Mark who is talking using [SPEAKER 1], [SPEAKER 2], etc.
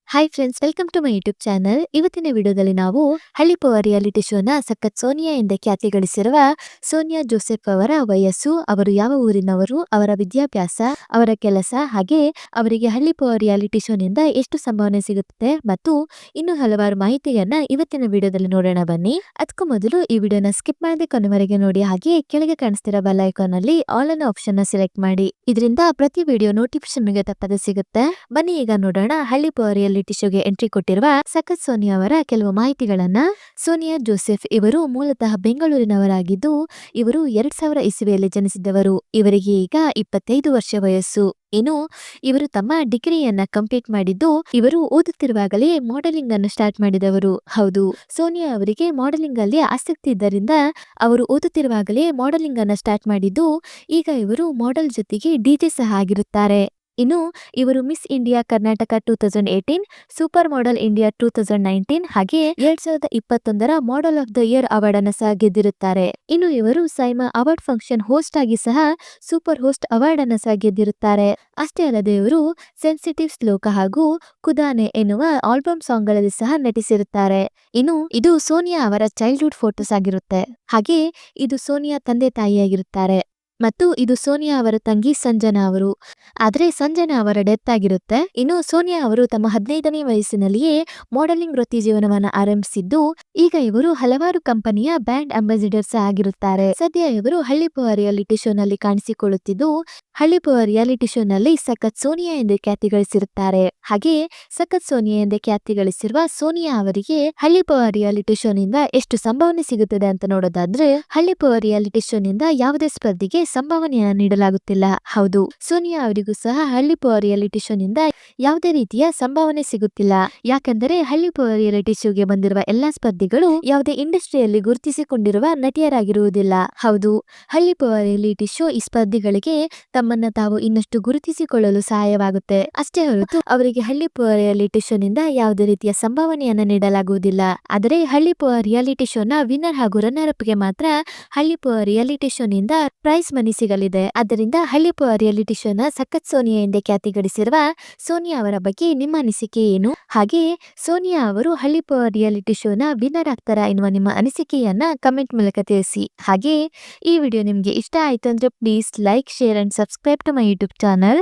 [SPEAKER 1] Hi friends, welcome to my YouTube channel. ಇವತ್ತಿನ ವಿಡಿಯೋದಲ್ಲಿ ನಾವು ಹಳ್ಳಿಪವ ರಿಯಾಲಿಟಿ ಶೋನ ಸಖತ್ ಸೋನಿಯಾ ಎಂದ ಖ್ಯಾತಿ ಗಳಿಸಿರುವ ಸೋನಿಯಾ ಜೋಸೆಫ್ ಅವರ ವಯಸ್ಸು, ಅವರು ಯಾವ ಊರಿನವರು, ಅವರ ವಿದ್ಯಾಭ್ಯಾಸ, ಅವರ ಕೆಲಸ, ಹಾಗೆ ಅವರಿಗೆ ಹಳ್ಳಿಪವ ರಿಯಾಲಿಟಿ ಶೋನಿಂದ ಎಷ್ಟು ಸಂಭಾವನೆ ಸಿಗುತ್ತದೆ ಮತ್ತು ಇನ್ನು ಹಲವಾರು ಮಾಹಿತಿಯನ್ನ ಇವತ್ತಿನ ವಿಡಿಯೋದಲ್ಲಿ ನೋಡೋಣ ಬನ್ನಿ. ಅದಕ್ಕೂ ಮೊದಲು ಈ ವಿಡಿಯೋನ ಸ್ಕಿಪ್ ಮಾಡದೆ ಕೊನೆವರೆಗೆ ನೋಡಿ, ಹಾಗೆ ಕೆಳಗೆ ಕಾಣಿಸ್ತಿರೋ ಬೆಲ್ ಐಕಾನ್ ಅಲ್ಲಿ ಆಲ್ ಅನ್ನೋ ಆಪ್ಷನ್ ನ ಸೆಲೆಕ್ಟ್ ಮಾಡಿ. ಇದರಿಂದ ಪ್ರತಿ ವಿಡಿಯೋ ನೋಟಿಫಿಕೇಶನ್ ನಿಮಗೆ ತಪ್ಪದೆ ಸಿಗುತ್ತೆ. ಬನ್ನಿ ಈಗ ನೋಡೋಣ ಹಳ್ಳಿಪವ ರಿಯಾಲಿಟಿ ಶೋಗೆ ಎಂಟ್ರಿ ಕೊಟ್ಟಿರುವ ಸಖತ್ ಸೋನಿಯಾ ಅವರ ಕೆಲವು ಮಾಹಿತಿಗಳನ್ನ. ಸೋನಿಯಾ ಜೋಸೆಫ್ ಇವರು ಮೂಲತಃ ಬೆಂಗಳೂರಿನವರಾಗಿದ್ದು, ಇವರು 2000 ಇಸವಿಯಲ್ಲಿ ಜನಿಸಿದವರು. ಇವರಿಗೆ ಈಗ 25 ವರ್ಷ ವಯಸ್ಸು. ಇನ್ನು ಇವರು ತಮ್ಮ ಡಿಗ್ರಿಯನ್ನ ಕಂಪ್ಲೀಟ್ ಮಾಡಿದ್ದು, ಇವರು ಓದುತ್ತಿರುವಾಗಲೇ ಮಾಡೆಲಿಂಗ್ ಅನ್ನು ಸ್ಟಾರ್ಟ್ ಮಾಡಿದವರು. ಹೌದು, ಸೋನಿಯಾ ಅವರಿಗೆ ಮಾಡೆಲಿಂಗ್ ಅಲ್ಲಿ ಆಸಕ್ತಿ ಇದ್ದರಿಂದ ಅವರು ಓದುತ್ತಿರುವಾಗಲೇ ಮಾಡೆಲಿಂಗ್ ಅನ್ನ ಸ್ಟಾರ್ಟ್ ಮಾಡಿದ್ದು, ಈಗ ಇವರು ಮಾಡೆಲ್ ಜೊತೆಗೆ ಡಿಜೆ ಸಹ ಆಗಿರುತ್ತಾರೆ. ಇನ್ನು ಇವರು Miss India Karnataka 2018, super model India 2019 ಹಾಗೆ 2021ರ model of the year award ಅನ್ನು ಸಹ ಗೆದ್ದಿರುತ್ತಾರೆ. ಇನ್ನು ಇವರು ಸೈಮಾ ಅವಾರ್ಡ್ ಫಂಕ್ಷನ್ ಹೋಸ್ಟ್ ಆಗಿ ಸಹ ಸೂಪರ್ ಹೋಸ್ಟ್ ಅವಾರ್ಡ್ ಅನ್ನು ಸಹ ಗೆದ್ದಿರುತ್ತಾರೆ. ಅಷ್ಟೇ ಅಲ್ಲದೆ ಇವರು ಸೆನ್ಸಿಟಿವ್ ಶ್ಲೋಕ ಹಾಗೂ ಕುದಾನೆ ಎನ್ನುವ ಆಲ್ಬಮ್ ಸಾಂಗ್ ಗಳಲ್ಲಿ ಸಹ ನಟಿಸಿರುತ್ತಾರೆ. ಇನ್ನು ಇದು ಸೋನಿಯಾ ಅವರ ಚೈಲ್ಡ್ಹುಡ್ ಫೋಟೋಸ್ ಆಗಿರುತ್ತೆ. ಹಾಗೆ ಇದು ಸೋನಿಯಾ ತಂದೆ ತಾಯಿಯಾಗಿರುತ್ತಾರೆ ಮತ್ತು ಇದು ಸೋನಿಯಾ ಅವರ ತಂಗಿ ಸಂಜನಾ ಅವರು. ಆದ್ರೆ ಸಂಜನಾ ಅವರ ಡೆತ್ ಆಗಿರುತ್ತೆ. ಇನ್ನು ಸೋನಿಯಾ ಅವರು ತಮ್ಮ 15ನೇ ವಯಸ್ಸಿನಲ್ಲಿಯೇ ಮಾಡೆಲಿಂಗ್ ವೃತ್ತಿ ಜೀವನವನ್ನ ಆರಂಭಿಸಿದ್ದು, ಈಗ ಇವರು ಹಲವಾರು ಕಂಪನಿಯ ಬ್ರ್ಯಾಂಡ್ ಅಂಬಾಸಿಡರ್ಸ್ ಆಗಿರುತ್ತಾರೆ. ಸದ್ಯ ಇವರು ಹಳ್ಳಿಪವ ರಿಯಾಲಿಟಿ ಶೋ ನಲ್ಲಿ ಕಾಣಿಸಿಕೊಳ್ಳುತ್ತಿದ್ದು, ಹಳ್ಳಿಪವ ರಿಯಾಲಿಟಿ ಶೋ ನಲ್ಲಿ ಸಖತ್ ಸೋನಿಯಾ ಎಂದು ಖ್ಯಾತಿ ಗಳಿಸಿರುತ್ತಾರೆ. ಹಾಗೆ ಸಖತ್ ಸೋನಿಯಾ ಎಂದೇ ಖ್ಯಾತಿ ಗಳಿಸಿರುವ ಸೋನಿಯಾ ಅವರಿಗೆ ಹಳ್ಳಿಪವ ರಿಯಾಲಿಟಿ ಶೋ ನಿಂದ ಎಷ್ಟು ಸಂಭಾವನೆ ಸಿಗುತ್ತದೆ ಅಂತ ನೋಡೋದಾದ್ರೆ, ಹಳ್ಳಿಪವ ರಿಯಾಲಿಟಿ ಶೋ ನಿಂದ ಯಾವುದೇ ಸ್ಪರ್ಧಿಗೆ ಸಂಭಾವನೆಯನ್ನು ನೀಡಲಾಗುತ್ತಿಲ್ಲ. ಹೌದು, ಸೋನಿಯಾ ಅವರಿಗೂ ಸಹ ಹಳ್ಳಿಪವ ರಿಯಾಲಿಟಿ ಶೋ ನಿಂದ ಯಾವುದೇ ರೀತಿಯ ಸಂಭಾವನೆ ಸಿಗುತ್ತಿಲ್ಲ. ಯಾಕಂದರೆ ಹಳ್ಳಿಪವ ರಿಯಾಲಿಟಿ ಶೋಗೆ ಬಂದಿರುವ ಎಲ್ಲಾ ಸ್ಪರ್ಧಿಗಳು ಯಾವುದೇ ಇಂಡಸ್ಟ್ರಿಯಲ್ಲಿ ಗುರುತಿಸಿಕೊಂಡಿರುವ ನಟಿಯರಾಗಿರುವುದಿಲ್ಲ. ಹೌದು, ಹಳ್ಳಿಪವ ರಿಯಾಲಿಟಿ ಶೋ ಈ ಸ್ಪರ್ಧಿಗಳಿಗೆ ತಮ್ಮನ್ನ ತಾವು ಇನ್ನಷ್ಟು ಗುರುತಿಸಿಕೊಳ್ಳಲು ಸಹಾಯವಾಗುತ್ತೆ. ಅಷ್ಟೇ ಹೊರತು ಅವರಿಗೆ ಹಳ್ಳಿಪವ ರಿಯಾಲಿಟಿ ಶೋ ನಿಂದ ಯಾವುದೇ ರೀತಿಯ ಸಂಭಾವನೆಯನ್ನು ನೀಡಲಾಗುವುದಿಲ್ಲ. ಆದರೆ ಹಳ್ಳಿಪವ ರಿಯಾಲಿಟಿ ಶೋನ ವಿನ್ನರ್ ಹಾಗೂ ರನ್ನರ್ ಅಪ್ ಗೆ ಮಾತ್ರ ಹಳ್ಳಿಪವ ರಿಯಾಲಿಟಿ ಶೋ ನಿಂದ ಪ್ರೈಸ್ ಮನಿ ಸಿಗಲಿದೆ. ಆದ್ದರಿಂದ ಹಳ್ಳಿಪವ ರಿಯಾಲಿಟಿ ಶೋನ ಸಖತ್ ಸೋನಿಯಾ ಎಂದೇ ಖ್ಯಾತಿ ಗಳಿಸಿರುವ ಸೋನಿಯಾ ಅವರ ಬಗ್ಗೆ ನಿಮ್ಮ ಅನಿಸಿಕೆ ಏನು? ಹಾಗೆ ಸೋನಿಯಾ ಅವರು ಹಳ್ಳಿಪವ ರಿಯಾಲಿಟಿ ಶೋನ ವಿನ್ನರ್ ಆಗ್ತಾರಾ ಎನ್ನುವ ನಿಮ್ಮ ಅನಿಸಿಕೆಯನ್ನ ಕಮೆಂಟ್ ಮೂಲಕ ತಿಳಿಸಿ. ಹಾಗೆ ಈ ವಿಡಿಯೋ ನಿಮ್ಗೆ ಇಷ್ಟ ಆಯ್ತು ಅಂದ್ರೆ please like, share and subscribe to my YouTube channel.